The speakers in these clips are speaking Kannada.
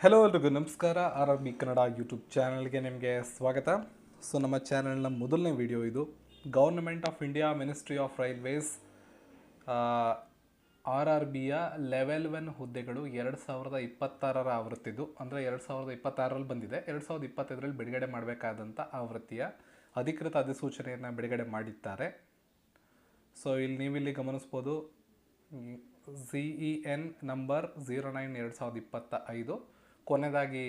ಹೆಲೋ ಎಲ್ರಿಗೂ ನಮಸ್ಕಾರ. R R B Kannada YouTube ಚಾನಲ್ಗೆ ನಿಮಗೆ ಸ್ವಾಗತ. ಸೊ ನಮ್ಮ ಚಾನಲ್ನ ಮೊದಲನೇ ವಿಡಿಯೋ ಇದು. Government of India ministry of railways R R ಬಿಯ ಲೆವೆಲ್ 1 ಹುದ್ದೆಗಳು 2026 ಆವೃತ್ತಿದು, ಅಂದರೆ 2026ರಲ್ಲಿ ಬಂದಿದೆ. 2025ರಲ್ಲಿ ಬಿಡುಗಡೆ ಮಾಡಬೇಕಾದಂಥ ಆವೃತ್ತಿಯ ಅಧಿಕೃತ ಅಧಿಸೂಚನೆಯನ್ನು ಬಿಡುಗಡೆ ಮಾಡಿದ್ದಾರೆ. ಸೊ ನೀವಿಲ್ಲಿ ಗಮನಿಸ್ಬೋದು, CEN ನಂಬರ್ 09/2025 ಕೊನೆಯದಾಗಿ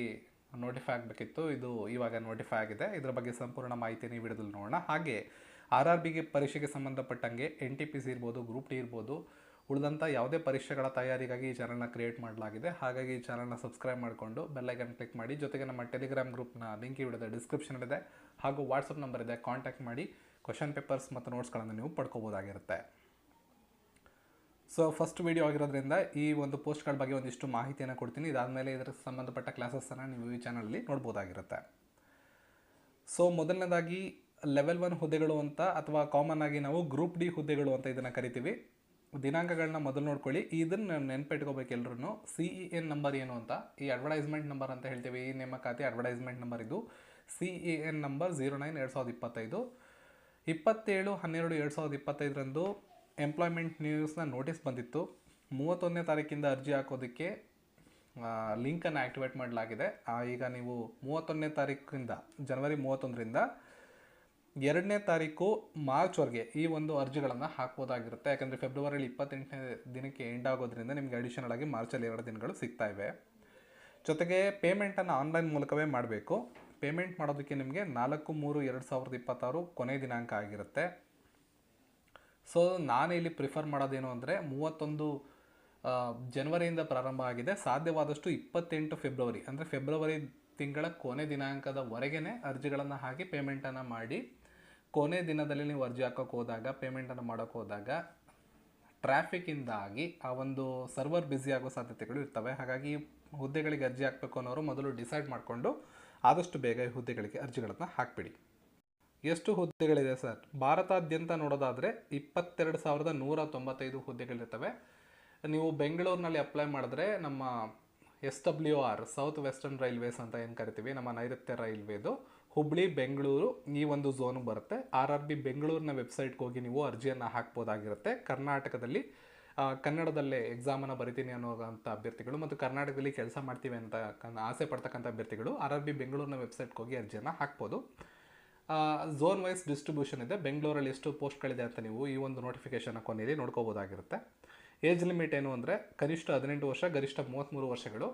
ನೋಟಿಫೈ ಆಗಬೇಕಿತ್ತು. ಇದು ಇವಾಗ ನೋಟಿಫೈ ಆಗಿದೆ. ಇದರ ಬಗ್ಗೆ ಸಂಪೂರ್ಣ ಮಾಹಿತಿ ನೀವು ವಿಡಿಯೋದಲ್ಲಿ ನೋಡೋಣ. ಹಾಗೆ ಆರ್ ಆರ್ ಬಿಗೆ ಪರೀಕ್ಷೆಗೆ ಸಂಬಂಧಪಟ್ಟಂಗೆ NTPC ಇರ್ಬೋದು, ಗ್ರೂಪ್ ಡಿ ಇರ್ಬೋದು, ಉಳಿದಂಥ ಯಾವುದೇ ಪರೀಕ್ಷೆಗಳ ತಯಾರಿಗಾಗಿ ಈ ಚಾನಲ್ನ ಕ್ರಿಯೇಟ್ ಮಾಡಲಾಗಿದೆ. ಹಾಗಾಗಿ ಈ ಚಾನಲ್ನ ಸಬ್ಸ್ಕ್ರೈಬ್ ಮಾಡಿಕೊಂಡು ಬೆಲ್ಲೈಕನ್ ಕ್ಲಿಕ್ ಮಾಡಿ. ಜೊತೆಗೆ ನಮ್ಮ ಟೆಲಿಗ್ರಾಮ್ ಗ್ರೂಪ್ನ ಲಿಂಕ್ ಈ ವಿಡಿಯೋದ ಡಿಸ್ಕ್ರಿಪ್ಷನಲ್ಲಿದೆ. ಹಾಗೂ ವಾಟ್ಸಪ್ ನಂಬರ್ ಇದೆ, ಕಾಂಟ್ಯಾಕ್ಟ್ ಮಾಡಿ ಕ್ವಶನ್ ಪೇಪರ್ಸ್ ಮತ್ತು ನೋಟ್ಸ್ಗಳನ್ನು ನೀವು ಪಡ್ಕೋಬೋದಾಗಿರುತ್ತೆ. ಸೊ ಫಸ್ಟ್ ವಿಡಿಯೋ ಆಗಿರೋದ್ರಿಂದ ಈ ಒಂದು ಪೋಸ್ಟ್ಗಳ ಬಗ್ಗೆ ಒಂದಿಷ್ಟು ಮಾಹಿತಿಯನ್ನು ಕೊಡ್ತೀನಿ. ಇದಾದಮೇಲೆ ಇದರ ಸಂಬಂಧಪಟ್ಟ ಕ್ಲಾಸಸ್ಸನ್ನು ನೀವು ಈ ಚಾನಲಲ್ಲಿ ನೋಡ್ಬೋದಾಗಿರುತ್ತೆ. ಸೊ ಮೊದಲನೇದಾಗಿ ಲೆವೆಲ್ 1 ಹುದ್ದೆಗಳು ಅಂತ, ಅಥವಾ ಕಾಮನ್ ಆಗಿ ನಾವು ಗ್ರೂಪ್ ಡಿ ಹುದ್ದೆಗಳು ಅಂತ ಇದನ್ನು ಕರಿತೀವಿ. ದಿನಾಂಕಗಳನ್ನ ಮೊದಲು ನೋಡ್ಕೊಳ್ಳಿ. ಇದನ್ನು ನೆನ್ಪಿಟ್ಕೋಬೇಕು ಎಲ್ಲರೂ. CEN ನಂಬರ್ ಏನು ಅಂತ, ಈ ಅಡ್ವರ್ಟೈಸ್ಮೆಂಟ್ ನಂಬರ್ ಅಂತ ಹೇಳ್ತೀವಿ. ಈ ನೇಮಕಾತಿ ಅಡ್ವರ್ಟೈಸ್ಮೆಂಟ್ ನಂಬರ್ ಇದು. CEN number 09/2025. 27/12/2025 ಎಂಪ್ಲಾಯ್ಮೆಂಟ್ ನ್ಯೂಸ್ನ ನೋಟಿಸ್ ಬಂದಿತ್ತು. 31ನೇ ತಾರೀಕಿಂದ ಅರ್ಜಿ ಹಾಕೋದಕ್ಕೆ ಲಿಂಕನ್ನು ಆ್ಯಕ್ಟಿವೇಟ್ ಮಾಡಲಾಗಿದೆ. ಈಗ ನೀವು 31ನೇ ತಾರೀಕಿಂದ, ಜನವರಿ 31ರಿಂದ 2ನೇ ತಾರೀಕು ಮಾರ್ಚ್ವರೆಗೆ ಈ ಒಂದು ಅರ್ಜಿಗಳನ್ನು ಹಾಕ್ಬೋದಾಗಿರುತ್ತೆ. ಯಾಕಂದರೆ ಫೆಬ್ರವರಿಯಲ್ಲಿ 28ನೇ ದಿನಕ್ಕೆ ಎಂಡ್ ಆಗೋದ್ರಿಂದ ನಿಮಗೆ ಅಡಿಷನಲ್ ಆಗಿ ಮಾರ್ಚಲ್ಲಿ 2 ದಿನಗಳು ಸಿಗ್ತಾ ಇವೆ. ಜೊತೆಗೆ ಪೇಮೆಂಟನ್ನು ಆನ್ಲೈನ್ ಮೂಲಕವೇ ಮಾಡಬೇಕು. ಪೇಮೆಂಟ್ ಮಾಡೋದಕ್ಕೆ ನಿಮಗೆ 4/3/2026 ಕೊನೆ ದಿನಾಂಕ ಆಗಿರುತ್ತೆ. ಸೊ ನಾನು ಇಲ್ಲಿ ಪ್ರಿಫರ್ ಮಾಡೋದೇನು ಅಂದರೆ 31 ಜನವರಿಯಿಂದ ಪ್ರಾರಂಭ ಆಗಿದೆ. ಸಾಧ್ಯವಾದಷ್ಟು 28 ಫೆಬ್ರವರಿ, ಅಂದರೆ ಫೆಬ್ರವರಿ ತಿಂಗಳ ಕೊನೆ ದಿನಾಂಕದವರೆಗೆ ಅರ್ಜಿಗಳನ್ನು ಹಾಕಿ ಪೇಮೆಂಟನ್ನು ಮಾಡಿ, ಕೊನೆ ದಿನದಲ್ಲಿ ನೀವು ಅರ್ಜಿ ಹಾಕೋಕ್ಕೆ ಹೋದಾಗ, ಪೇಮೆಂಟನ್ನು ಮಾಡೋಕ್ಕೆ ಹೋದಾಗ ಟ್ರಾಫಿಕ್ಕಿಂದಾಗಿ ಆ ಒಂದು ಸರ್ವರ್ ಬ್ಯುಸಿ ಆಗೋ ಸಾಧ್ಯತೆಗಳು ಇರ್ತವೆ. ಹಾಗಾಗಿ ಹುದ್ದೆಗಳಿಗೆ ಅರ್ಜಿ ಹಾಕಬೇಕು ಅನ್ನೋರು ಮೊದಲು ಡಿಸೈಡ್ ಮಾಡಿಕೊಂಡು ಆದಷ್ಟು ಬೇಗ ಈ ಹುದ್ದೆಗಳಿಗೆ ಅರ್ಜಿಗಳನ್ನು ಹಾಕಿಬಿಡಿ. ಎಷ್ಟು ಹುದ್ದೆಗಳಿದೆ ಸರ್? ಭಾರತಾದ್ಯಂತ ನೋಡೋದಾದರೆ 22,195 ಹುದ್ದೆಗಳಿರ್ತವೆ. ನೀವು ಬೆಂಗಳೂರಿನಲ್ಲಿ ಅಪ್ಲೈ ಮಾಡಿದ್ರೆ ನಮ್ಮ SWR ಸೌತ್ ವೆಸ್ಟರ್ನ್ ರೈಲ್ವೇಸ್ ಅಂತ ಏನು ಕರಿತೀವಿ, ನಮ್ಮ ನೈಋತ್ಯ ರೈಲ್ವೇದು ಹುಬ್ಳಿ ಬೆಂಗಳೂರು ಈ ಒಂದು ಝೋನು ಬರುತ್ತೆ. RRB ಬೆಂಗಳೂರಿನ ವೆಬ್ಸೈಟ್ಗೆ ಹೋಗಿ ನೀವು ಅರ್ಜಿಯನ್ನು ಹಾಕ್ಬೋದಾಗಿರುತ್ತೆ. ಕರ್ನಾಟಕದಲ್ಲಿ ಕನ್ನಡದಲ್ಲೇ ಎಕ್ಸಾಮನ್ನು ಬರಿತೀನಿ ಅನ್ನೋಂಥ ಅಭ್ಯರ್ಥಿಗಳು ಮತ್ತು ಕರ್ನಾಟಕದಲ್ಲಿ ಕೆಲಸ ಮಾಡ್ತೀವಿ ಅಂತ ಆಸೆ ಪಡ್ತಕ್ಕಂಥ ಅಭ್ಯರ್ಥಿಗಳು RRB ಬೆಂಗಳೂರಿನ ವೆಬ್ಸೈಟ್ಗೆ ಹೋಗಿ ಅರ್ಜಿಯನ್ನು ಹಾಕ್ಬೋದು. ಝೋನ್ ವೈಸ್ ಡಿಸ್ಟ್ರಿಬ್ಯೂಷನ್ ಇದೆ. ಬೆಂಗಳೂರಲ್ಲಿ ಎಷ್ಟು ಪೋಸ್ಟ್ಗಳಿದೆ ಅಂತ ನೀವು ಈ ಒಂದು ನೋಟಿಫಿಕೇಷನ್ ಕೊನೆಯಲ್ಲಿ ನೋಡ್ಕೋಬೋದಾಗಿರುತ್ತೆ. ಏಜ್ ಲಿಮಿಟ್ ಏನು ಅಂದರೆ ಕನಿಷ್ಠ 18 ವರ್ಷ, ಗರಿಷ್ಠ 33 ವರ್ಷಗಳು.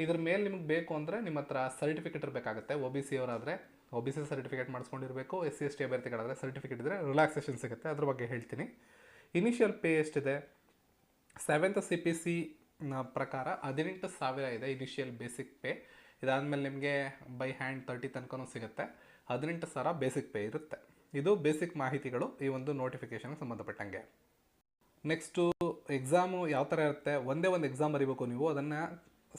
ಇದ್ರ ಮೇಲೆ ನಿಮಗೆ ಬೇಕು ಅಂದರೆ ನಿಮ್ಮ ಹತ್ರ ಸರ್ಟಿಫಿಕೇಟ್ ಇರಬೇಕಾಗುತ್ತೆ. OBC ಅವರಾದರೆ OBC ಸರ್ಟಿಫಿಕೇಟ್ ಮಾಡಿಸ್ಕೊಂಡಿರಬೇಕು. SC/ST ಅಭ್ಯರ್ಥಿಗಳಾದರೆ ಸರ್ಟಿಫಿಕೇಟ್ ಇದ್ದರೆ ರಿಲ್ಯಾಕ್ಸೇಷನ್ ಸಿಗುತ್ತೆ. ಅದ್ರ ಬಗ್ಗೆ ಹೇಳ್ತೀನಿ. ಇನಿಷಿಯಲ್ ಪೇ ಎಷ್ಟಿದೆ? 7th CPC ಪ್ರಕಾರ 18,000 ಇದೆ ಇನಿಷಿಯಲ್ ಬೇಸಿಕ್ ಪೇ. ಇದಾದಮೇಲೆ ನಿಮಗೆ ಬೈ ಹ್ಯಾಂಡ್ 30 ತನಕನೂ ಸಿಗುತ್ತೆ. 18,000 ಬೇಸಿಕ್ ಪೇ ಇರುತ್ತೆ. ಇದು ಬೇಸಿಕ್ ಮಾಹಿತಿಗಳು ಈ ಒಂದು ನೋಟಿಫಿಕೇಷನ್ಗೆ ಸಂಬಂಧಪಟ್ಟಂಗೆ. ನೆಕ್ಸ್ಟು ಎಕ್ಸಾಮು ಯಾವ ಥರ ಇರುತ್ತೆ? ಒಂದೇ ಒಂದು ಎಕ್ಸಾಮ್ ಬರೀಬೇಕು ನೀವು. ಅದನ್ನು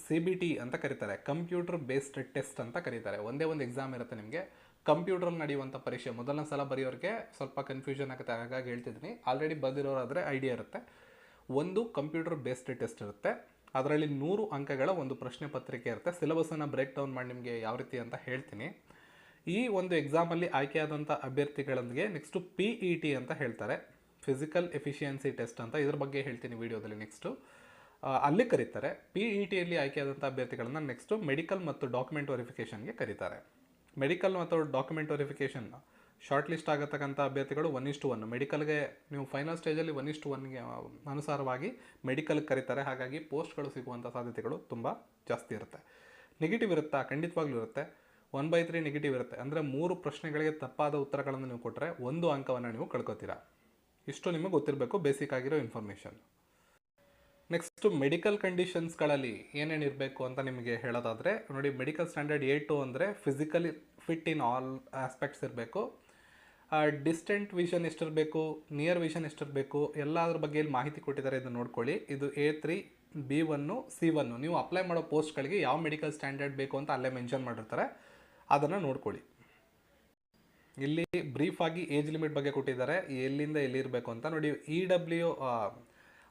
CBT ಅಂತ ಕರೀತಾರೆ, ಕಂಪ್ಯೂಟರ್ ಬೇಸ್ಡ್ ಟೆಸ್ಟ್ ಅಂತ ಕರೀತಾರೆ. ಒಂದೇ ಒಂದು ಎಕ್ಸಾಮ್ ಇರುತ್ತೆ ನಿಮಗೆ. ಕಂಪ್ಯೂಟ್ರಲ್ಲಿ ನಡೆಯುವಂಥ ಪರೀಕ್ಷೆ. ಮೊದಲನೇ ಸಲ ಬರೆಯೋರಿಗೆ ಸ್ವಲ್ಪ ಕನ್ಫ್ಯೂಷನ್ ಆಗುತ್ತೆ, ಹಾಗಾಗಿ ಹೇಳ್ತಿದ್ದೀನಿ. ಆಲ್ರೆಡಿ ಬರೆದಿರೋರಾದರೆ ಐಡಿಯಾ ಇರುತ್ತೆ. ಒಂದು ಕಂಪ್ಯೂಟರ್ ಬೇಸ್ಡ್ ಟೆಸ್ಟ್ ಇರುತ್ತೆ. ಅದರಲ್ಲಿ 100 ಅಂಕಗಳ ಒಂದು ಪ್ರಶ್ನೆ ಪತ್ರಿಕೆ ಇರುತ್ತೆ. ಸಿಲೆಬಸನ್ನು ಬ್ರೇಕ್ ಡೌನ್ ಮಾಡಿ ನಿಮಗೆ ಯಾವ ರೀತಿ ಅಂತ ಹೇಳ್ತೀನಿ. ಈ ಒಂದು ಎಕ್ಸಾಮಲ್ಲಿ ಆಯ್ಕೆಯಾದಂಥ ಅಭ್ಯರ್ಥಿಗಳೊಂದಿಗೆ ನೆಕ್ಸ್ಟು PET ಅಂತ ಹೇಳ್ತಾರೆ, ಫಿಸಿಕಲ್ ಎಫಿಷಿಯನ್ಸಿ ಟೆಸ್ಟ್ ಅಂತ. ಇದ್ರ ಬಗ್ಗೆ ಹೇಳ್ತೀನಿ ವಿಡಿಯೋದಲ್ಲಿ. ನೆಕ್ಸ್ಟು ಅಲ್ಲಿ ಕರೀತಾರೆ. PETಯಲ್ಲಿ ಆಯ್ಕೆಯಾದಂಥ ಅಭ್ಯರ್ಥಿಗಳನ್ನು ನೆಕ್ಸ್ಟು ಮೆಡಿಕಲ್ ಮತ್ತು ಡಾಕ್ಯುಮೆಂಟ್ ವೆರಿಫಿಕೇಷನ್ಗೆ ಕರೀತಾರೆ. ಮೆಡಿಕಲ್ ಮತ್ತು ಡಾಕ್ಯುಮೆಂಟ್ ವೆರಿಫಿಕೇಷನ್ ಶಾರ್ಟ್ ಲಿಸ್ಟ್ ಆಗತಕ್ಕಂಥ ಅಭ್ಯರ್ಥಿಗಳು 1:1. ಮೆಡಿಕಲ್ಗೆ ನೀವು ಫೈನಲ್ ಸ್ಟೇಜಲ್ಲಿ 1:1ಗೆ ಅನುಸಾರವಾಗಿ ಮೆಡಿಕಲ್ಗೆ ಕರೀತಾರೆ. ಹಾಗಾಗಿ ಪೋಸ್ಟ್ಗಳು ಸಿಗುವಂಥ ಸಾಧ್ಯತೆಗಳು ತುಂಬ ಜಾಸ್ತಿ ಇರುತ್ತೆ. ನೆಗೆಟಿವ್ ಇರುತ್ತಾ? ಖಂಡಿತವಾಗ್ಲೂ ಇರುತ್ತೆ. 1/3 ನೆಗೆಟಿವ್ ಇರುತ್ತೆ. ಅಂದರೆ 3 ಪ್ರಶ್ನೆಗಳಿಗೆ ತಪ್ಪಾದ ಉತ್ತರಗಳನ್ನು ನೀವು ಕೊಟ್ಟರೆ 1 ಅಂಕವನ್ನು ನೀವು ಕಳ್ಕೊತೀರಾ. ಇಷ್ಟು ನಿಮಗೆ ಗೊತ್ತಿರಬೇಕು, ಬೇಸಿಕ್ ಆಗಿರೋ ಇನ್ಫಾರ್ಮೇಷನ್. ನೆಕ್ಸ್ಟು ಮೆಡಿಕಲ್ ಕಂಡೀಷನ್ಸ್ಗಳಲ್ಲಿ ಏನೇನು ಇರಬೇಕು ಅಂತ ನಿಮಗೆ ಹೇಳೋದಾದರೆ ನೋಡಿ, ಮೆಡಿಕಲ್ ಸ್ಟ್ಯಾಂಡರ್ಡ್ A2 ಅಂದರೆ physically fit in all aspects ಇರಬೇಕು. ಡಿಸ್ಟೆಂಟ್ ವಿಷನ್ ಎಷ್ಟಿರಬೇಕು, ನಿಯರ್ ವಿಷನ್ ಎಷ್ಟಿರಬೇಕು, ಎಲ್ಲ ಅದ್ರ ಬಗ್ಗೆ ಇಲ್ಲಿ ಮಾಹಿತಿ ಕೊಟ್ಟಿದ್ದಾರೆ, ಇದನ್ನು ನೋಡ್ಕೊಳ್ಳಿ. ಇದು A3, B1, C1. ನೀವು ಅಪ್ಲೈ ಮಾಡೋ ಪೋಸ್ಟ್ಗಳಿಗೆ ಯಾವ ಮೆಡಿಕಲ್ ಸ್ಟ್ಯಾಂಡರ್ಡ್ ಬೇಕು ಅಂತ ಅಲ್ಲೇ ಮೆನ್ಷನ್ ಮಾಡಿರ್ತಾರೆ, ಅದನ್ನು ನೋಡ್ಕೊಳ್ಳಿ. ಇಲ್ಲಿ ಬ್ರೀಫಾಗಿ ಏಜ್ ಲಿಮಿಟ್ ಬಗ್ಗೆ ಕೊಟ್ಟಿದ್ದಾರೆ, ಎಲ್ಲಿಂದ ಎಲ್ಲಿರಬೇಕು ಅಂತ ನೋಡಿ.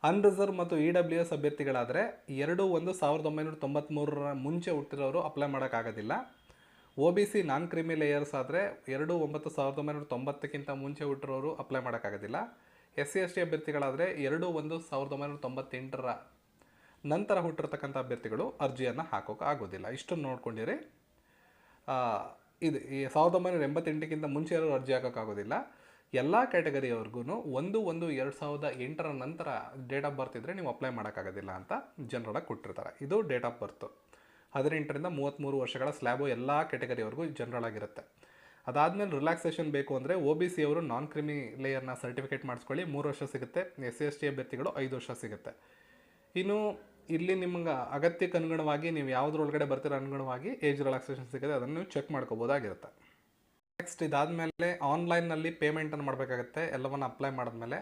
ಅನ್ರಿಸರ್ವ್ ಮತ್ತು EWS ಅಭ್ಯರ್ಥಿಗಳಾದರೆ 2/1/1993 ಮುಂಚೆ ಹುಟ್ಟಿರೋರು ಅಪ್ಲೈ ಮಾಡೋಕ್ಕಾಗೋದಿಲ್ಲ. OBC ನಾನ್ ಕ್ರಿಮಿ ಲೇಯರ್ಸ್ ಆದರೆ 2/9/1990ಕ್ಕಿಂತ ಮುಂಚೆ ಹುಟ್ಟಿರೋರು ಅಪ್ಲೈ ಮಾಡೋಕ್ಕಾಗೋದಿಲ್ಲ. SC/ST ಅಭ್ಯರ್ಥಿಗಳಾದರೆ 2/1/1998 ನಂತರ ಹುಟ್ಟಿರ್ತಕ್ಕಂಥ ಅಭ್ಯರ್ಥಿಗಳು ಅರ್ಜಿಯನ್ನು ಹಾಕೋಕೆ ಆಗೋದಿಲ್ಲ. ಇಷ್ಟನ್ನು ನೋಡ್ಕೊಂಡಿರಿ. ಇದು ಈ 1988ಕ್ಕಿಂತ ಮುಂಚೆ ಇರೋರು ಅರ್ಜಿ ಹಾಕೋಕ್ಕಾಗೋದಿಲ್ಲ. ಎಲ್ಲ ಕ್ಯಾಟಗರಿಯವ್ರಿಗೂ 1/1/2008 ನಂತರ ಡೇಟ್ ಆಫ್ ಬರ್ತ್ ಇದ್ದರೆ ನೀವು ಅಪ್ಲೈ ಮಾಡೋಕ್ಕಾಗೋದಿಲ್ಲ ಅಂತ ಜನರಲಾಗಿ ಕೊಟ್ಟಿರ್ತಾರೆ. ಇದು ಡೇಟ್ ಆಫ್ ಬರ್ತು 18ರಿಂದ 33 ವರ್ಷಗಳ ಸ್ಲ್ಯಾಬು ಎಲ್ಲ ಕ್ಯಾಟಗರಿಯವ್ರಿಗೂ ಜನರಲ್ ಆಗಿರುತ್ತೆ. ಅದಾದಮೇಲೆ ರಿಲ್ಯಾಕ್ಸೇಷನ್ ಬೇಕು ಅಂದರೆ OBC ಅವರು ನಾನ್ ಕ್ರಿಮಿ ಲೇಯರ್ನ ಸರ್ಟಿಫಿಕೇಟ್ ಮಾಡಿಸ್ಕೊಳ್ಳಿ, 3 ವರ್ಷ ಸಿಗುತ್ತೆ. SC/ST ಅಭ್ಯರ್ಥಿಗಳು 5 ವರ್ಷ ಸಿಗುತ್ತೆ. ಇನ್ನು ಇಲ್ಲಿ ನಿಮ್ಗೆ ಅಗತ್ಯಕ್ಕೆ ಅನುಗುಣವಾಗಿ ನೀವು ಯಾವುದ್ರೊಳಗಡೆ ಬರ್ತಿರೋ ಅನುಗುಣವಾಗಿ ಏಜ್ ರಿಲ್ಯಾಕ್ಸೇಷನ್ ಸಿಗುತ್ತೆ, ಅದನ್ನು ನೀವು ಚೆಕ್ ಮಾಡ್ಕೋಬೋದಾಗಿರುತ್ತೆ. ನೆಕ್ಸ್ಟ್ ಇದಾದಮೇಲೆ ಆನ್ಲೈನ್ನಲ್ಲಿ ಪೇಮೆಂಟನ್ನು ಮಾಡಬೇಕಾಗತ್ತೆ. ಎಲ್ಲವನ್ನು ಅಪ್ಲೈ ಮಾಡಿದ್ಮೇಲೆ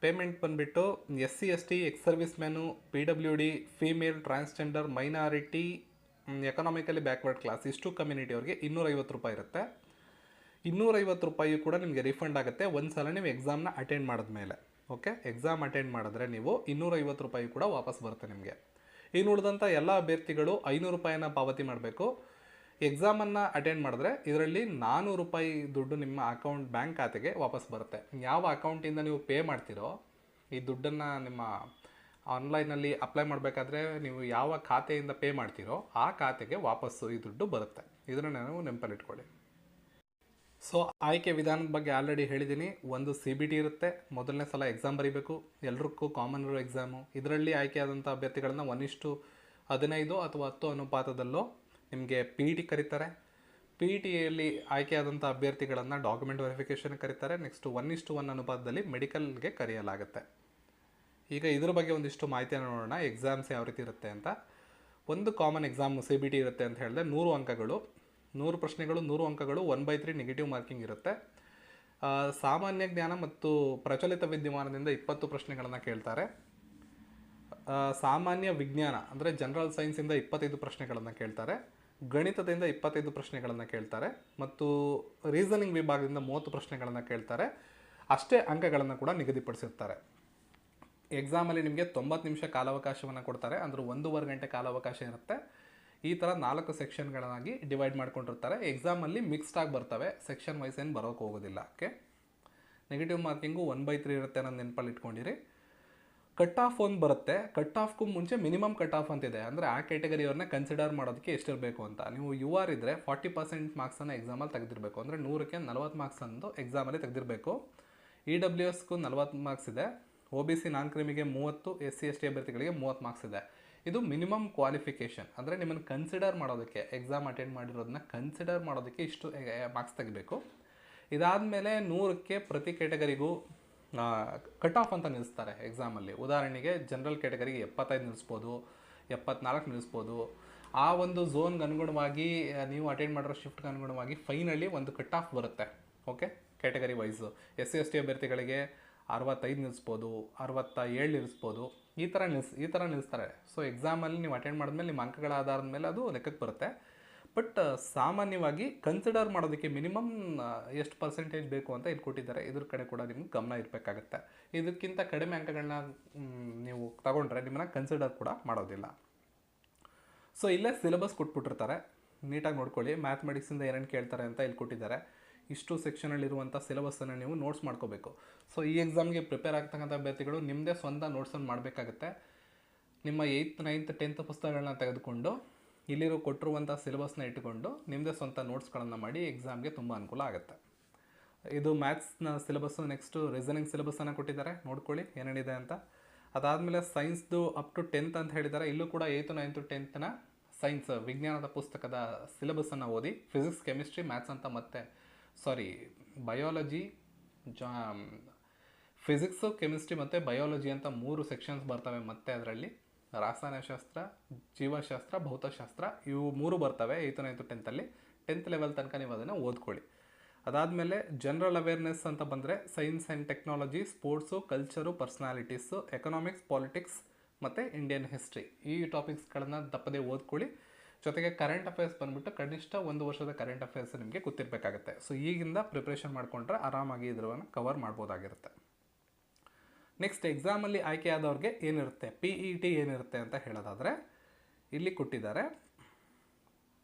ಪೇಮೆಂಟ್ ಬಂದುಬಿಟ್ಟು SC/ST, ex service man, PWD, female, transgender, minority, economically backward class ಇಷ್ಟು ಕಮ್ಯುನಿಟಿಯವ್ರಿಗೆ 250 ರೂಪಾಯಿ ಇರುತ್ತೆ. 250 ರೂಪಾಯಿ ಕೂಡ ನಿಮಗೆ ರಿಫಂಡ್ ಆಗುತ್ತೆ ಒಂದು ಸಲ ನೀವು ಎಕ್ಸಾಮ್ನ ಅಟೆಂಡ್ ಮಾಡಿದ್ಮೇಲೆ. ಓಕೆ, ಎಕ್ಸಾಮ್ ಅಟೆಂಡ್ ಮಾಡಿದ್ರೆ ನೀವು 250 ರೂಪಾಯಿ ಕೂಡ ವಾಪಸ್ ಬರುತ್ತೆ ನಿಮಗೆ. ಇನ್ನು ಉಳಿದಂಥ ಎಲ್ಲ ಅಭ್ಯರ್ಥಿಗಳು 500 ರೂಪಾಯಿನ ಪಾವತಿ ಮಾಡಬೇಕು. ಎಕ್ಸಾಮನ್ನು ಅಟೆಂಡ್ ಮಾಡಿದ್ರೆ ಇದರಲ್ಲಿ 400 ರೂಪಾಯಿ ದುಡ್ಡು ನಿಮ್ಮ ಅಕೌಂಟ್ ಬ್ಯಾಂಕ್ ಖಾತೆಗೆ ವಾಪಸ್ ಬರುತ್ತೆ. ಯಾವ ಅಕೌಂಟಿಂದ ನೀವು ಪೇ ಮಾಡ್ತೀರೋ ಈ ದುಡ್ಡನ್ನು ನಿಮ್ಮ ಆನ್ಲೈನಲ್ಲಿ ಅಪ್ಲೈ ಮಾಡಬೇಕಾದ್ರೆ ನೀವು ಯಾವ ಖಾತೆಯಿಂದ ಪೇ ಮಾಡ್ತೀರೋ ಆ ಖಾತೆಗೆ ವಾಪಸ್ಸು ಈ ದುಡ್ಡು ಬರುತ್ತೆ. ಇದನ್ನು ನೀವು ನೆನಪಲ್ಲಿಟ್ಕೊಳ್ಳಿ. ಸೊ ಆಯ್ಕೆ ವಿಧಾನದ ಬಗ್ಗೆ ಆಲ್ರೆಡಿ ಹೇಳಿದ್ದೀನಿ. ಒಂದು CBT ಇರುತ್ತೆ, ಮೊದಲನೇ ಸಲ ಎಕ್ಸಾಮ್ ಬರೀಬೇಕು, ಎಲ್ರಿಗೂ ಕಾಮನ್ ಇರೋ ಎಕ್ಸಾಮು. ಇದರಲ್ಲಿ ಆಯ್ಕೆಯಾದಂಥ ಅಭ್ಯರ್ಥಿಗಳನ್ನ 1:15 ಅಥವಾ 10 ಅನುಪಾತದಲ್ಲೋ ನಿಮಗೆ PET ಕರೀತಾರೆ. PETಯಲ್ಲಿ ಆಯ್ಕೆಯಾದಂಥ ಅಭ್ಯರ್ಥಿಗಳನ್ನು ಡಾಕ್ಯುಮೆಂಟ್ ವೆರಿಫಿಕೇಷನ್ ಕರೀತಾರೆ. ನೆಕ್ಸ್ಟ್ 1:1 ಅನುಪಾತದಲ್ಲಿ ಮೆಡಿಕಲ್ಗೆ ಕರೆಯಲಾಗುತ್ತೆ. ಈಗ ಇದ್ರ ಬಗ್ಗೆ ಒಂದಿಷ್ಟು ಮಾಹಿತಿಯನ್ನು ನೋಡೋಣ, ಎಕ್ಸಾಮ್ಸ್ ಯಾವ ರೀತಿ ಇರುತ್ತೆ ಅಂತ. ಒಂದು ಕಾಮನ್ ಎಕ್ಸಾಮ್ CBT ಇರುತ್ತೆ ಅಂತ ಹೇಳಿದ್ರೆ 100 ಅಂಕಗಳು, 100 ಪ್ರಶ್ನೆಗಳು, 100 ಅಂಕಗಳು, 1/3 ನೆಗೆಟಿವ್ ಮಾರ್ಕಿಂಗ್ ಇರುತ್ತೆ. ಸಾಮಾನ್ಯ ಜ್ಞಾನ ಮತ್ತು ಪ್ರಚಲಿತ ವಿದ್ಯಮಾನದಿಂದ 20 ಪ್ರಶ್ನೆಗಳನ್ನು ಕೇಳ್ತಾರೆ. ಸಾಮಾನ್ಯ ವಿಜ್ಞಾನ ಅಂದರೆ ಜನರಲ್ ಸೈನ್ಸಿಂದ 25 ಪ್ರಶ್ನೆಗಳನ್ನು ಕೇಳ್ತಾರೆ. ಗಣಿತದಿಂದ 25 ಪ್ರಶ್ನೆಗಳನ್ನು ಕೇಳ್ತಾರೆ. ಮತ್ತು ರೀಸನಿಂಗ್ ವಿಭಾಗದಿಂದ 30 ಪ್ರಶ್ನೆಗಳನ್ನು ಕೇಳ್ತಾರೆ. ಅಷ್ಟೇ ಅಂಕಗಳನ್ನು ಕೂಡ ನಿಗದಿಪಡಿಸಿರ್ತಾರೆ. ಎಕ್ಸಾಮಲ್ಲಿ ನಿಮಗೆ 90 ನಿಮಿಷ ಕಾಲಾವಕಾಶವನ್ನು ಕೊಡ್ತಾರೆ, ಅಂದರೆ 1.5 ಗಂಟೆ ಕಾಲಾವಕಾಶ ಇರುತ್ತೆ. ಈ ಥರ 4 ಸೆಕ್ಷನ್ಗಳಾಗಿ ಡಿವೈಡ್ ಮಾಡ್ಕೊಂಡಿರ್ತಾರೆ. ಎಕ್ಸಾಮಲ್ಲಿ ಮಿಕ್ಸ್ಡ್ ಆಗಿ ಬರ್ತವೆ, ಸೆಕ್ಷನ್ ವೈಸ್ ಏನು ಬರೋಕ್ಕೆ ಹೋಗೋದಿಲ್ಲ. ಓಕೆ, ನೆಗೆಟಿವ್ ಮಾರ್ಕಿಂಗು 1/3 ಇರುತ್ತೆ, ನಾನು ನೆನಪಲ್ಲಿ ಇಟ್ಕೊಂಡಿರಿ. ಕಟ್ ಆಫ್ ಒಂದು ಬರುತ್ತೆ. ಕಟ್ ಆಫ್ಗೂ ಮುಂಚೆ ಮಿನಿಮಮ್ ಕಟ್ ಆಫ್ ಅಂತಿದೆ, ಅಂದರೆ ಆ ಕ್ಯಾಟಗರಿಯವ್ರನ್ನ ಕನ್ಸಿಡರ್ ಮಾಡೋದಕ್ಕೆ ಎಷ್ಟಿರಬೇಕು ಅಂತ. ನೀವು UR ಇದ್ದರೆ 40% ಮಾರ್ಕ್ಸನ್ನು ಎಕ್ಸಾಮಲ್ಲಿ ತೆಗೆದಿರಬೇಕು, ಅಂದರೆ 100ಕ್ಕೆ 40 ಮಾರ್ಕ್ಸ್ ಅಂದು ಎಕ್ಸಾಮಲ್ಲಿ ತೆಗೆದಿರಬೇಕು. EWSಗೂ 40 ಮಾರ್ಕ್ಸ್ ಇದೆ, OBC ನಾನ್ ಕ್ರಿಮಿಗೆ 30, SC/ST ಅಭ್ಯರ್ಥಿಗಳಿಗೆ 30 ಮಾರ್ಕ್ಸ್ ಇದೆ. ಇದು ಮಿನಿಮಮ್ ಕ್ವಾಲಿಫಿಕೇಷನ್, ಅಂದರೆ ನಿಮ್ಮನ್ನು ಕನ್ಸಿಡರ್ ಮಾಡೋದಕ್ಕೆ, ಎಕ್ಸಾಮ್ ಅಟೆಂಡ್ ಮಾಡಿರೋದನ್ನ ಕನ್ಸಿಡರ್ ಮಾಡೋದಕ್ಕೆ ಇಷ್ಟು ಮಾರ್ಕ್ಸ್ ತೆಗಿಬೇಕು. ಇದಾದಮೇಲೆ 100ಕ್ಕೆ ಪ್ರತಿ ಕ್ಯಾಟಗರಿಗೂ ಕಟ್ ಆಫ್ ಅಂತ ನಿಲ್ಲಿಸ್ತಾರೆ ಎಕ್ಸಾಮಲ್ಲಿ. ಉದಾಹರಣೆಗೆ ಜನರಲ್ ಕ್ಯಾಟಗರಿಗೆ 75 ನಿಲ್ಲಿಸ್ಬೋದು, 74 ನಿಲ್ಲಿಸ್ಬೋದು. ಆ ಒಂದು ಝೋನ್ಗೆ ಅನುಗುಣವಾಗಿ ನೀವು ಅಟೆಂಡ್ ಮಾಡಿರೋ ಶಿಫ್ಟ್ಗೆ ಅನುಗುಣವಾಗಿ ಫೈನಲಿ ಒಂದು ಕಟ್ ಆಫ್ ಬರುತ್ತೆ. ಓಕೆ, ಕ್ಯಾಟಗರಿ ವೈಸು SC/ST ಅಭ್ಯರ್ಥಿಗಳಿಗೆ 65 ನಿಲ್ಲಿಸ್ಬೋದು, 67 ನಿಲ್ಲಿಸ್ಬೋದು, ಈ ಥರ ನಿಲ್ಲಿಸ್ತಾರೆ. ಸೊ ಎಕ್ಸಾಮಲ್ಲಿ ನೀವು ಅಟೆಂಡ್ ಮಾಡಿದ್ಮೇಲೆ ನಿಮ್ಮ ಅಂಕಗಳ ಆಧಾರದ ಮೇಲೆ ಅದು ಲೆಕ್ಕಕ್ಕೆ ಬರುತ್ತೆ. ಬಟ್ ಸಾಮಾನ್ಯವಾಗಿ ಕನ್ಸಿಡರ್ ಮಾಡೋದಕ್ಕೆ ಮಿನಿಮಮ್ ಎಷ್ಟು ಪರ್ಸೆಂಟೇಜ್ ಬೇಕು ಅಂತ ಇಲ್ಲಿ ಕೊಟ್ಟಿದ್ದಾರೆ. ಇದ್ರ ಕಡೆ ಕೂಡ ನಿಮ್ಗೆ ಗಮನ ಇರಬೇಕಾಗುತ್ತೆ. ಇದಕ್ಕಿಂತ ಕಡಿಮೆ ಅಂಕಗಳನ್ನ ನೀವು ತಗೊಂಡ್ರೆ ನಿಮ್ಮನ್ನ ಕನ್ಸಿಡರ್ ಕೂಡ ಮಾಡೋದಿಲ್ಲ. ಸೊ ಇಲ್ಲೇ ಸಿಲೆಬಸ್ ಕೊಟ್ಬಿಟ್ಟಿರ್ತಾರೆ, ನೀಟಾಗಿ ನೋಡ್ಕೊಳ್ಳಿ. ಮ್ಯಾಥಮೆಟಿಕ್ಸಿಂದ ಏನೇನು ಕೇಳ್ತಾರೆ ಅಂತ ಇಲ್ಲಿ ಕೊಟ್ಟಿದ್ದಾರೆ. ಇಷ್ಟು ಸೆಕ್ಷನಲ್ಲಿರುವಂಥ ಸಿಲೆಬಸ್ಸನ್ನು ನೀವು ನೋಟ್ಸ್ ಮಾಡ್ಕೋಬೇಕು. ಸೊ ಈ ಎಕ್ಸಾಮ್ಗೆ ಪ್ರಿಪೇರ್ ಆಗ್ತಕ್ಕಂಥ ಅಭ್ಯರ್ಥಿಗಳು ನಿಮ್ಮದೇ ಸ್ವಂತ ನೋಟ್ಸನ್ನು ಮಾಡಬೇಕಾಗುತ್ತೆ. ನಿಮ್ಮ 8th, 9th, 10th ಪುಸ್ತಕಗಳನ್ನ ತೆಗೆದುಕೊಂಡು ಇಲ್ಲಿರೋ ಕೊಟ್ಟಿರುವಂಥ ಸಿಲೆಬಸ್ನ ಇಟ್ಟುಕೊಂಡು ನಿಮ್ಮದೇ ಸ್ವಂತ ನೋಟ್ಸ್ಗಳನ್ನು ಮಾಡಿ ಎಕ್ಸಾಮ್ಗೆ ತುಂಬ ಅನುಕೂಲ ಆಗುತ್ತೆ. ಇದು ಮ್ಯಾಥ್ಸ್ನ ಸಿಲೆಬಸ್ಸು. ನೆಕ್ಸ್ಟು ರೀಸನಿಂಗ್ ಸಿಲೆಬಸ್ಸನ್ನು ಕೊಟ್ಟಿದ್ದಾರೆ, ನೋಡ್ಕೊಳ್ಳಿ ಏನೇನಿದೆ ಅಂತ. ಅದಾದಮೇಲೆ ಸೈನ್ಸ್ದು ಅಪ್ ಟು 10th ಅಂತ ಹೇಳಿದ್ದಾರೆ. ಇಲ್ಲೂ ಕೂಡ 8th, 9th, 10th ಸೈನ್ಸ್ ವಿಜ್ಞಾನದ ಪುಸ್ತಕದ ಸಿಲೆಬಸ್ಸನ್ನು ಓದಿ. ಫಿಸಿಕ್ಸ್, ಕೆಮಿಸ್ಟ್ರಿ, ಮ್ಯಾಥ್ಸ್ ಅಂತ ಮತ್ತೆ ಬಯಾಲಜಿ, ಫಿಸಿಕ್ಸು, ಕೆಮಿಸ್ಟ್ರಿ ಮತ್ತು ಬಯಾಲಜಿ ಅಂತ 3 ಸೆಕ್ಷನ್ಸ್ ಬರ್ತವೆ. ಮತ್ತು ಅದರಲ್ಲಿ ರಾಸಾಯನಶಾಸ್ತ್ರ, ಜೀವಶಾಸ್ತ್ರ, ಭೌತಶಾಸ್ತ್ರ ಇವು 3 ಬರ್ತವೆ 8th, 9th, 10th. 10th level ತನಕ ನೀವು ಅದನ್ನು ಓದ್ಕೊಳ್ಳಿ. ಅದಾದಮೇಲೆ ಜನರಲ್ ಅವೇರ್ನೆಸ್ ಅಂತ ಬಂದರೆ science and technology, sports, culture, personalities, economics, politics ಮತ್ತು ಇಂಡಿಯನ್ ಹಿಸ್ಟ್ರಿ ಈ ಟಾಪಿಕ್ಸ್ಗಳನ್ನು ತಪ್ಪದೇ ಓದ್ಕೊಳ್ಳಿ. ಜೊತೆಗೆ ಕರೆಂಟ್ ಅಫೇರ್ಸ್ ಬಂದುಬಿಟ್ಟು ಕನಿಷ್ಠ 1 ವರ್ಷದ ಕರೆಂಟ್ ಅಫೇರ್ಸ್ ನಿಮಗೆ ಗೊತ್ತಿರಬೇಕಾಗುತ್ತೆ. ಸೊ ಈಗಿಂದ ಪ್ರಿಪ್ರೇಷನ್ ಮಾಡಿಕೊಂಡ್ರೆ ಆರಾಮಾಗಿ ಇದನ್ನು ಕವರ್ ಮಾಡ್ಬೋದಾಗಿರುತ್ತೆ. ನೆಕ್ಸ್ಟ್ ಎಕ್ಸಾಮಲ್ಲಿ ಆಯ್ಕೆಯಾದವ್ರಿಗೆ ಏನಿರುತ್ತೆ, PET ಏನಿರುತ್ತೆ ಅಂತ ಹೇಳೋದಾದರೆ ಇಲ್ಲಿ ಕೊಟ್ಟಿದ್ದಾರೆ.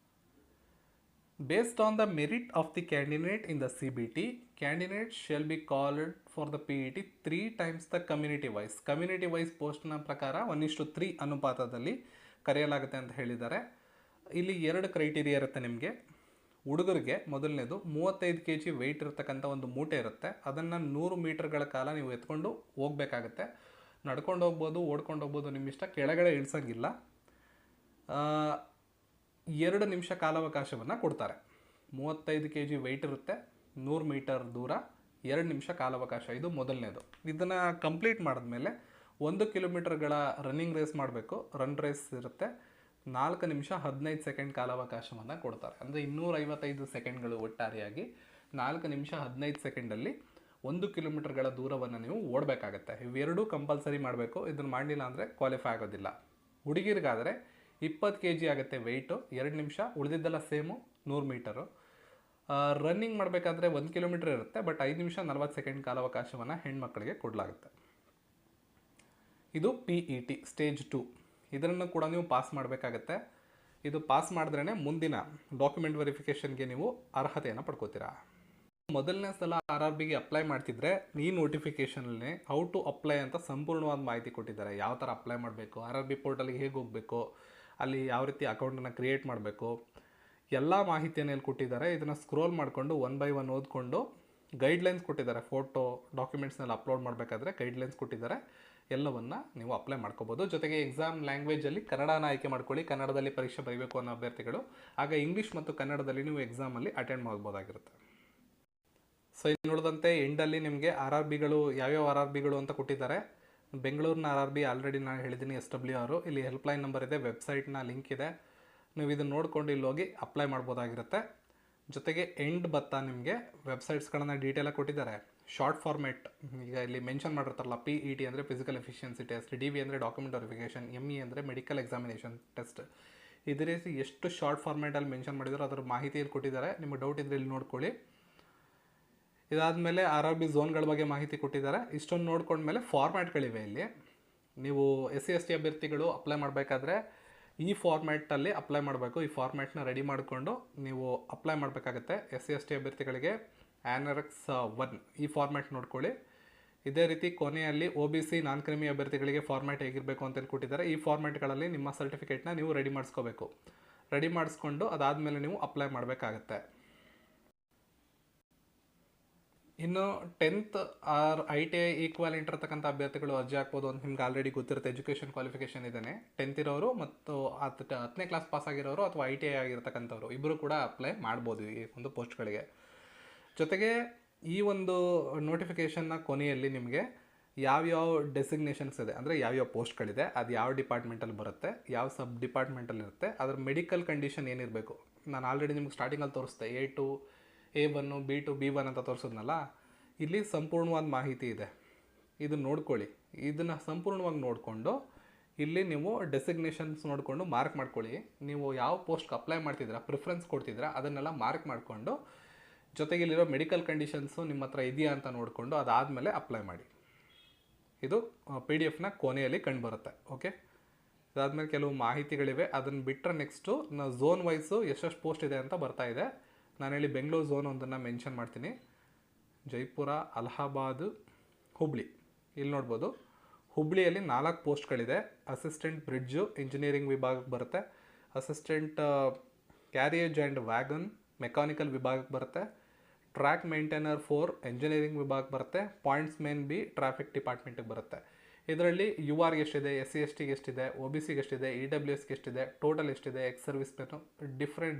Based on the merit of the candidate in the CBT, candidate shall be called for the PET 3 times the community wise. Community wise ಪೋಸ್ಟ್ನ ಪ್ರಕಾರ 1:3 ಅನುಪಾತದಲ್ಲಿ ಕರೆಯಲಾಗುತ್ತೆ ಅಂತ ಹೇಳಿದ್ದಾರೆ. ಇಲ್ಲಿ 2 ಕ್ರೈಟೀರಿಯಾ ಇರುತ್ತೆ ನಿಮಗೆ. ಹುಡುಗರಿಗೆ ಮೊದಲನೇದು 35 kg ವೆಯ್ಟ್ ಇರತಕ್ಕಂಥ ಒಂದು ಮೂಟೆ ಇರುತ್ತೆ. ಅದನ್ನು 100 ಮೀಟರ್ಗಳ ಕಾಲ ನೀವು ಎತ್ಕೊಂಡು ಹೋಗಬೇಕಾಗತ್ತೆ. ನಡ್ಕೊಂಡು ಹೋಗ್ಬೋದು, ಓಡ್ಕೊಂಡು ಹೋಗ್ಬೋದು, ನಿಮ್ಮ ಇಷ್ಟ. ಕೆಳಗಡೆ ಇಳಿಸೋಂಗಿಲ್ಲ. 2 ನಿಮಿಷ ಕಾಲಾವಕಾಶವನ್ನು ಕೊಡ್ತಾರೆ. 35 kg ವೆಯ್ಟ್ ಇರುತ್ತೆ, 100 ಮೀಟರ್ ದೂರ, 2 ನಿಮಿಷ ಕಾಲಾವಕಾಶ. ಇದು ಮೊದಲನೇದು. ಇದನ್ನು ಕಂಪ್ಲೀಟ್ ಮಾಡಿದ್ಮೇಲೆ 1 ಕಿಲೋಮೀಟರ್ಗಳ ರನ್ನಿಂಗ್ ರೇಸ್ ಮಾಡಬೇಕು. ರನ್ ರೇಸ್ ಇರುತ್ತೆ. 4 ನಿಮಿಷ 15 ಸೆಕೆಂಡ್ ಕಾಲಾವಕಾಶವನ್ನು ಕೊಡ್ತಾರೆ. ಅಂದರೆ 255 ಸೆಕೆಂಡ್ಗಳು ಒಟ್ಟಾರೆಯಾಗಿ 4 ನಿಮಿಷ 15 ಸೆಕೆಂಡಲ್ಲಿ 1 ಕಿಲೋಮೀಟರ್ಗಳ ದೂರವನ್ನು ನೀವು ಓಡಬೇಕಾಗತ್ತೆ. ಇವೆರಡೂ ಕಂಪಲ್ಸರಿ ಮಾಡಬೇಕು. ಇದನ್ನು ಮಾಡಲಿಲ್ಲ ಅಂದರೆ ಕ್ವಾಲಿಫೈ ಆಗೋದಿಲ್ಲ. ಹುಡುಗಿರಿಗಾದರೆ 20 kg ಆಗುತ್ತೆ ವೆಯ್ಟು, 2 ನಿಮಿಷ. ಉಳಿದಿದ್ದೆಲ್ಲ ಸೇಮು 100 ಮೀಟರು. ರನ್ನಿಂಗ್ ಮಾಡಬೇಕಾದ್ರೆ 1 ಕಿಲೋಮೀಟರ್ ಇರುತ್ತೆ, ಬಟ್ 5 ನಿಮಿಷ 40 ಸೆಕೆಂಡ್ ಕಾಲಾವಕಾಶವನ್ನು ಹೆಣ್ಮಕ್ಳಿಗೆ ಕೊಡಲಾಗುತ್ತೆ. ಇದು PET ಸ್ಟೇಜ್ 2. ಇದನ್ನು ಕೂಡ ನೀವು ಪಾಸ್ ಮಾಡಬೇಕಾಗತ್ತೆ. ಇದು ಪಾಸ್ ಮಾಡಿದ್ರೇ ಮುಂದಿನ ಡಾಕ್ಯುಮೆಂಟ್ ವೆರಿಫಿಕೇಷನ್ಗೆ ನೀವು ಅರ್ಹತೆಯನ್ನು ಪಡ್ಕೋತೀರಾ. ಮೊದಲನೇ ಸಲ RRBಗೆ ಅಪ್ಲೈ ಮಾಡ್ತಿದ್ರೆ ಈ ನೋಟಿಫಿಕೇಷನಲ್ಲಿ ಹೌ ಟು ಅಪ್ಲೈ ಅಂತ ಸಂಪೂರ್ಣವಾದ ಮಾಹಿತಿ ಕೊಟ್ಟಿದ್ದಾರೆ. ಯಾವ ಥರ ಅಪ್ಲೈ ಮಾಡಬೇಕು, RRB ಪೋರ್ಟಲ್ಗೆ ಹೇಗೆ ಹೋಗಬೇಕು, ಅಲ್ಲಿ ಯಾವ ರೀತಿ ಅಕೌಂಟನ್ನು ಕ್ರಿಯೇಟ್ ಮಾಡಬೇಕು, ಎಲ್ಲ ಮಾಹಿತಿಯನ್ನು ಇಲ್ಲಿ ಕೊಟ್ಟಿದ್ದಾರೆ. ಇದನ್ನು ಸ್ಕ್ರೋಲ್ ಮಾಡಿಕೊಂಡು 1 by 1 ಓದ್ಕೊಂಡು ಗೈಡ್ಲೈನ್ಸ್ ಕೊಟ್ಟಿದ್ದಾರೆ. ಫೋಟೋ ಡಾಕ್ಯುಮೆಂಟ್ಸ್ನೆಲ್ಲ ಅಪ್ಲೋಡ್ ಮಾಡಬೇಕಾದ್ರೆ ಗೈಡ್ಲೈನ್ಸ್ ಕೊಟ್ಟಿದ್ದಾರೆ. ಎಲ್ಲವನ್ನು ನೀವು ಅಪ್ಲೈ ಮಾಡ್ಕೋಬೋದು. ಜೊತೆಗೆ ಎಕ್ಸಾಮ್ ಲ್ಯಾಂಗ್ವೇಜಲ್ಲಿ ಕನ್ನಡನ ಆಯ್ಕೆ ಮಾಡ್ಕೊಳ್ಳಿ. ಕನ್ನಡದಲ್ಲಿ ಪರೀಕ್ಷೆ ಬರೀಬೇಕು ಅನ್ನೋ ಅಭ್ಯರ್ಥಿಗಳು ಆಗ ಇಂಗ್ಲೀಷ್ ಮತ್ತು ಕನ್ನಡದಲ್ಲಿ ನೀವು ಎಕ್ಸಾಮಲ್ಲಿ ಅಟೆಂಡ್ ಮಾಡ್ಬೋದಾಗಿರುತ್ತೆ. ಸೊ ಇನ್ನು ಉಳಿದಂತೆ ಎಂಡಲ್ಲಿ ನಿಮಗೆ RRBಗಳು ಯಾವ್ಯಾವ RRBಗಳು ಅಂತ ಕೊಟ್ಟಿದ್ದಾರೆ. ಬೆಂಗಳೂರಿನ RRB ಆಲ್ರೆಡಿ ನಾನು ಹೇಳಿದ್ದೀನಿ, SWR. ಇಲ್ಲಿ ಹೆಲ್ಪ್ಲೈನ್ ನಂಬರ್ ಇದೆ, ವೆಬ್ಸೈಟ್ನ ಲಿಂಕ್ ಇದೆ. ನೀವು ಇದನ್ನು ನೋಡಿಕೊಂಡು ಇಲ್ಲಿ ಹೋಗಿ ಅಪ್ಲೈ ಮಾಡ್ಬೋದಾಗಿರುತ್ತೆ. ಜೊತೆಗೆ ಎಂಡ್ ಬತ್ತಾ ನಿಮಗೆ ವೆಬ್ಸೈಟ್ಸ್ಗಳನ್ನು ಡೀಟೇಲಾಗಿ ಕೊಟ್ಟಿದ್ದಾರೆ. ಶಾರ್ಟ್ ಫಾರ್ಮೇಟ್ ಈಗ ಇಲ್ಲಿ ಮೆನ್ಷನ್ ಮಾಡಿರ್ತಾರಲ್ಲ, PET ಅಂದರೆ ಫಿಸಿಕಲ್ ಎಫಿಷಿಯನ್ಸಿ ಟೆಸ್ಟ್, DV ಅಂದರೆ ಡಾಕ್ಯುಮೆಂಟ್ ವೆರಿಫಿಕೇಷನ್, ME ಅಂದರೆ ಮೆಡಿಕಲ್ ಎಕ್ಸಾಮಿನೇಷನ್ ಟೆಸ್ಟ್. ಇದೇ ರೀತಿ ಎಷ್ಟು ಶಾರ್ಟ್ ಫಾರ್ಮೇಟಲ್ಲಿ ಮೆನ್ಷನ್ ಮಾಡಿದಾರೋ ಅದರ ಮಾಹಿತಿಯಲ್ಲಿ ಕೊಟ್ಟಿದ್ದಾರೆ. ನಿಮಗೆ ಡೌಟ್ ಇದ್ದರೆ ಇಲ್ಲಿ ನೋಡ್ಕೊಳ್ಳಿ. ಇದಾದಮೇಲೆ RRB ಝೋನ್ಗಳ ಬಗ್ಗೆ ಮಾಹಿತಿ ಕೊಟ್ಟಿದ್ದಾರೆ. ಇಷ್ಟೊಂದು ನೋಡ್ಕೊಂಡ್ಮೇಲೆ ಫಾರ್ಮ್ಯಾಟ್ಗಳಿವೆ ಇಲ್ಲಿ. ನೀವು SC/ST ಅಭ್ಯರ್ಥಿಗಳು ಅಪ್ಲೈ ಮಾಡಬೇಕಾದ್ರೆ ಈ ಫಾರ್ಮ್ಯಾಟಲ್ಲಿ ಅಪ್ಲೈ ಮಾಡಬೇಕು. ಈ ಫಾರ್ಮ್ಯಾಟ್ನ ರೆಡಿ ಮಾಡಿಕೊಂಡು ನೀವು ಅಪ್ಲೈ ಮಾಡಬೇಕಾಗತ್ತೆ. SC/ST ಅಭ್ಯರ್ಥಿಗಳಿಗೆ ANNEX 1 ಈ ಫಾರ್ಮ್ಯಾಟ್ ನೋಡ್ಕೊಳ್ಳಿ. ಇದೇ ರೀತಿ ಕೊನೆಯಲ್ಲಿ OBC ನಾನ್ ಕ್ರಿಮಿ ಅಭ್ಯರ್ಥಿಗಳಿಗೆ ಫಾರ್ಮ್ಯಾಟ್ ಹೇಗಿರಬೇಕು ಅಂತ ಕೊಟ್ಟಿದ್ದಾರೆ. ಈ ಫಾರ್ಮ್ಯಾಟ್ಗಳಲ್ಲಿ ನಿಮ್ಮ ಸರ್ಟಿಫಿಕೇಟ್ನ ನೀವು ರೆಡಿ ಮಾಡಿಸ್ಕೋಬೇಕು. ರೆಡಿ ಮಾಡಿಸ್ಕೊಂಡು ಅದಾದಮೇಲೆ ನೀವು ಅಪ್ಲೈ ಮಾಡಬೇಕಾಗತ್ತೆ. ಇನ್ನು 10th ಆರ್ ITI ಈಕ್ವಾಲೆಂಟ್ ಇರತಕ್ಕಂಥ ಅಭ್ಯರ್ಥಿಗಳು ಅರ್ಜಿ ಹಾಕ್ಬೋದು ಅಂತ ನಿಮ್ಗೆ ಆಲ್ರೆಡಿ ಗೊತ್ತಿರುತ್ತೆ. ಎಜುಕೇಷನ್ ಕ್ವಾಲಿಫಿಕೇಷನ್ ಇದ್ದಾನೆ. 10th ಇರೋರು ಮತ್ತು 10ನೇ ಕ್ಲಾಸ್ ಪಾಸ್ ಆಗಿರೋರು ಅಥವಾ ITI ಆಗಿರ್ತಕ್ಕಂಥವ್ರು ಇಬ್ಬರು ಕೂಡ ಅಪ್ಲೈ ಮಾಡ್ಬೋದು ಈ ಒಂದು ಪೋಸ್ಟ್ಗಳಿಗೆ. ಜೊತೆಗೆ ಈ ಒಂದು ನೋಟಿಫಿಕೇಷನ್ನ ಕೊನೆಯಲ್ಲಿ ನಿಮಗೆ ಯಾವ್ಯಾವ ಡೆಸಿಗ್ನೇಷನ್ಸ್ ಇದೆ, ಅಂದರೆ ಯಾವ್ಯಾವ ಪೋಸ್ಟ್ಗಳಿದೆ, ಅದು ಯಾವ ಡಿಪಾರ್ಟ್ಮೆಂಟಲ್ಲಿ ಬರುತ್ತೆ, ಯಾವ ಸಬ್ ಡಿಪಾರ್ಟ್ಮೆಂಟಲ್ಲಿ ಇರುತ್ತೆ, ಅದರ ಮೆಡಿಕಲ್ ಕಂಡೀಷನ್ ಏನಿರಬೇಕು. ನಾನು ಆಲ್ರೆಡಿ ನಿಮ್ಗೆ ಸ್ಟಾರ್ಟಿಂಗಲ್ಲಿ ತೋರಿಸ್ದೆ. A2 A1 B2 B1 ಅಂತ ತೋರಿಸೋದ್ನಲ್ಲ, ಇಲ್ಲಿ ಸಂಪೂರ್ಣವಾದ ಮಾಹಿತಿ ಇದೆ. ಇದು ನೋಡ್ಕೊಳ್ಳಿ. ಇದನ್ನು ಸಂಪೂರ್ಣವಾಗಿ ನೋಡಿಕೊಂಡು ಇಲ್ಲಿ ನೀವು ಡೆಸಿಗ್ನೇಷನ್ಸ್ ನೋಡಿಕೊಂಡು ಮಾರ್ಕ್ ಮಾಡ್ಕೊಳ್ಳಿ. ನೀವು ಯಾವ ಪೋಸ್ಟ್ಗೆ ಅಪ್ಲೈ ಮಾಡ್ತಿದ್ದೀರಾ, ಪ್ರಿಫರೆನ್ಸ್ ಕೊಡ್ತಿದ್ದೀರಾ, ಅದನ್ನೆಲ್ಲ ಮಾರ್ಕ್ ಮಾಡಿಕೊಂಡು ಜೊತೆಗೆ ಇಲ್ಲಿರೋ ಮೆಡಿಕಲ್ ಕಂಡೀಷನ್ಸು ನಿಮ್ಮ ಹತ್ರ ಇದೆಯಾ ಅಂತ ನೋಡಿಕೊಂಡು ಅದಾದಮೇಲೆ ಅಪ್ಲೈ ಮಾಡಿ. ಇದು PDF ಕೊನೆಯಲ್ಲಿ ಕಂಡುಬರುತ್ತೆ. ಓಕೆ, ಇದಾದಮೇಲೆ ಕೆಲವು ಮಾಹಿತಿಗಳಿವೆ. ಅದನ್ನು ಬಿಟ್ಟರೆ ನೆಕ್ಸ್ಟು ಝೋನ್ ವೈಸು ಎಷ್ಟೆಷ್ಟು ಪೋಸ್ಟ್ ಇದೆ ಅಂತ ಬರ್ತಾ ಇದೆ. ನಾನು ಹೇಳಿ ಬೆಂಗಳೂರು ಝೋನ್ ಒಂದನ್ನು ಮೆನ್ಷನ್ ಮಾಡ್ತೀನಿ. ಜೈಪುರ, ಅಲಹಾಬಾದ್, ಹುಬ್ಳಿ. ಇಲ್ಲಿ ನೋಡ್ಬೋದು, ಹುಬ್ಳಿಯಲ್ಲಿ 4 ಪೋಸ್ಟ್ಗಳಿದೆ. ಅಸಿಸ್ಟೆಂಟ್ ಬ್ರಿಡ್ಜು ಇಂಜಿನಿಯರಿಂಗ್ ವಿಭಾಗಕ್ಕೆ ಬರುತ್ತೆ. Assistant carriage and wagon mechanical ವಿಭಾಗಕ್ಕೆ ಬರುತ್ತೆ. ಟ್ರ್ಯಾಕ್ ಮೇಂಟೈನರ್ 4 ಇಂಜಿನಿಯರಿಂಗ್ ವಿಭಾಗಕ್ಕೆ ಬರುತ್ತೆ. ಪಾಯಿಂಟ್ಸ್ ಮೇನ್ ಬಿ ಟ್ರಾಫಿಕ್ ಡಿಪಾರ್ಟ್ಮೆಂಟಿಗೆ ಬರುತ್ತೆ. ಇದರಲ್ಲಿ URಗೆ ಎಷ್ಟಿದೆ, SC/STಗೆ ಎಷ್ಟಿದೆ, OBCಗೆ ಎಷ್ಟಿದೆ, EWSಗೆ ಎಷ್ಟಿದೆ, ಟೋಟಲ್ ಎಷ್ಟಿದೆ, ಎಕ್ಸ್ ಸರ್ವಿಸ್ ಮೆನು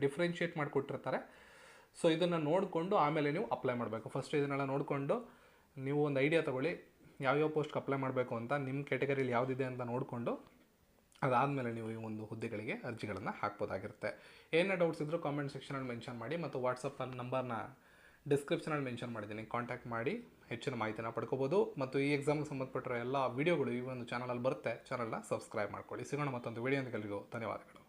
ಡಿಫ್ರೆನ್ಷಿಯೇಟ್ ಮಾಡಿಕೊಟ್ಟಿರ್ತಾರೆ. ಸೊ ಇದನ್ನು ನೋಡಿಕೊಂಡು ಆಮೇಲೆ ನೀವು ಅಪ್ಲೈ ಮಾಡಬೇಕು. ಫಸ್ಟ್ ಇದನ್ನೆಲ್ಲ ನೋಡಿಕೊಂಡು ನೀವು ಒಂದು ಐಡಿಯಾ ತೊಗೊಳ್ಳಿ ಯಾವ್ಯಾವ ಪೋಸ್ಟ್ಗೆ ಅಪ್ಲೈ ಮಾಡಬೇಕು ಅಂತ. ನಿಮ್ಮ ಕ್ಯಾಟಗರಿಯಲ್ಲಿ ಯಾವುದಿದೆ ಅಂತ ನೋಡಿಕೊಂಡು ಅದಾದಮೇಲೆ ನೀವು ಈ ಒಂದು ಹುದ್ದೆಗಳಿಗೆ ಅರ್ಜಿಗಳನ್ನು ಹಾಕ್ಬೋದಾಗಿರುತ್ತೆ. ಏನೇ ಡೌಟ್ಸ್ ಇದ್ದರೂ ಕಾಮೆಂಟ್ ಸೆಕ್ಷನಲ್ಲಿ ಮೆನ್ಷನ್ ಮಾಡಿ, ಮತ್ತು ವಾಟ್ಸಪ್ ನಂಬರ್ನ ಡಿಸ್ಕ್ರಿಪ್ಷನಲ್ಲಿ ಮೆನ್ಷನ್ ಮಾಡಿದ್ದೀನಿ. ಕಾಂಟ್ಯಾಕ್ಟ್ ಮಾಡಿ ಹೆಚ್ಚಿನ ಮಾಹಿತಿನ ಪಡ್ಕೋಬೋದು. ಮತ್ತು ಈ ಎಕ್ಸಾಮ್ಗೆ ಸಂಬಂಧಪಟ್ಟಿರೋ ಎಲ್ಲ ವೀಡಿಯೋಗಳು ಈ ಒಂದು ಚಾನಲಲ್ಲಿ ಬರುತ್ತೆ. ಚಾನಲ್ನ ಸಬ್ಸ್ಕ್ರೈಬ್ ಮಾಡ್ಕೊಳ್ಳಿ. ಸಿಗೋಣ ಮತ್ತೊಂದು ವೀಡಿಯೋದಲ್ಲಿಗೂ. ಧನ್ಯವಾದಗಳು.